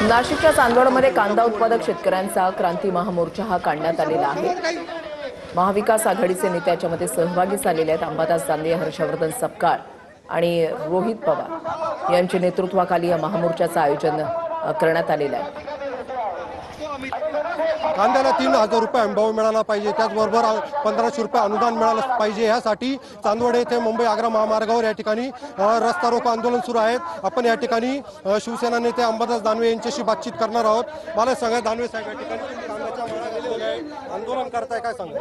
नाशिकच्या चांदवडमध्ये कांदा उत्पादक शेतकऱ्यांचा क्रांती महामोर्चा हा काढण्यात आलेला आहे। महाविकास आघाडीचे नेते याच्यामध्ये सहभागी झालेले आहेत। अंबादास दानवे, हर्षवर्धन सपकाळ आणि रोहित पवार यांच्या नेतृत्वाखाली या महामोर्चाचं आयोजन करण्यात आलेलं आहे। कांद्याला 3000 रुपये हमीभाव मिळाला पाहिजे, त्याचबरोबर 1500 रुपये अनुदान मिळालं पाहिजे। यासाठी चांदवड येथे मुंबई आग्रा महामार्गावर या ठिकाणी रस्ता रोको आंदोलन सुरू आहे। आपण या ठिकाणी शिवसेना नेते अंबादास दानवे यांच्याशी बातचीत करणार आहोत। मला सांगा, दानवे साहेब, या ठिकाणी कांद्याच्या मार्गावर आंदोलन करताय, काय सांगा?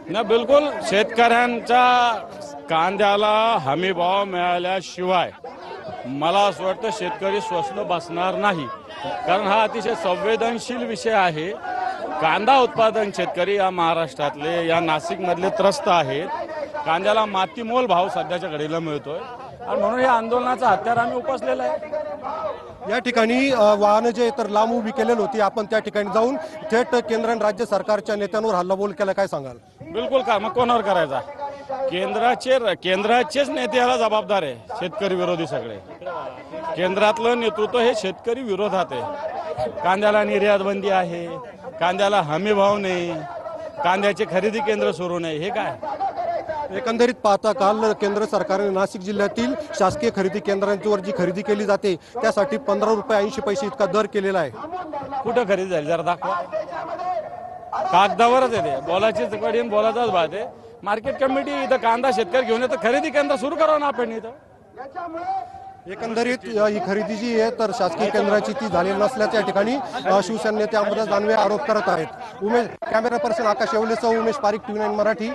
ना बिलकुल, शेतकऱ्यांच्या कांद्याला हमीभाव मिळाल्याशिवाय मला असं वाटतं शेतकरी स्वस्त बसणार नाही, कारण हा अतिशय संवेदनशील विषय आहे। कांदा उत्पादन शेतकरी या महाराष्ट्रातले, या नाशिकमधले त्रस्त आहेत। कांद्याला मातीमोल भाव सध्याच्या घडीला मिळतोय आणि म्हणून या आंदोलनाचा हत्यार आम्ही उपसलेला आहे। या ठिकाणी वाहनं जे तर लांब उभी केलेली होती, आपण त्या ठिकाणी जाऊन थेट केंद्र आणि राज्य सरकारच्या नेत्यांवर हल्लाबोल केला, काय सांगाल? बिलकुल, का मग कोणावर करायचा? केंद्राचेच नेते याला जबाबदार आहे। शेतकरी विरोधी सगळे, केंद्रातलं नेतृत्व हे शेतकरी विरोधात आहे। कांद्याला निर्यात बंदी आहे, कांद्याला हमी भाव नाही, कांद्याचे खरेदी केंद्र सुरू नाही, हे काय? एकंदरीत पाहता काल केंद्र सरकारने नाशिक जिल्ह्यातील शासकीय खरेदी केंद्रांवर जी खरेदी केली जाते त्यासाठी 15 रुपये 80 पैसे इतका दर केलेला आहे। कुठं खरेदी झाली जरा दाखवा। कागदावरच येते, बोलाचीच कडीन बोलाचाच बात आहे। मार्केट कमिटी इथं कांदा शेतकरी घेऊन येतं, खरेदी केंद्र सुरू करावं ना आपण इथं। एकंदरीत ही खरेदी जी आहे तर शासकीय केंद्राची ती झालेली नसल्याच्या या ठिकाणी शिवसेना नेते अंबादास दानवे आरोप करत आहेत। कॅमेरा पर्सन आकाश येवलेसह उमेश पारिक, TV9 मराठी,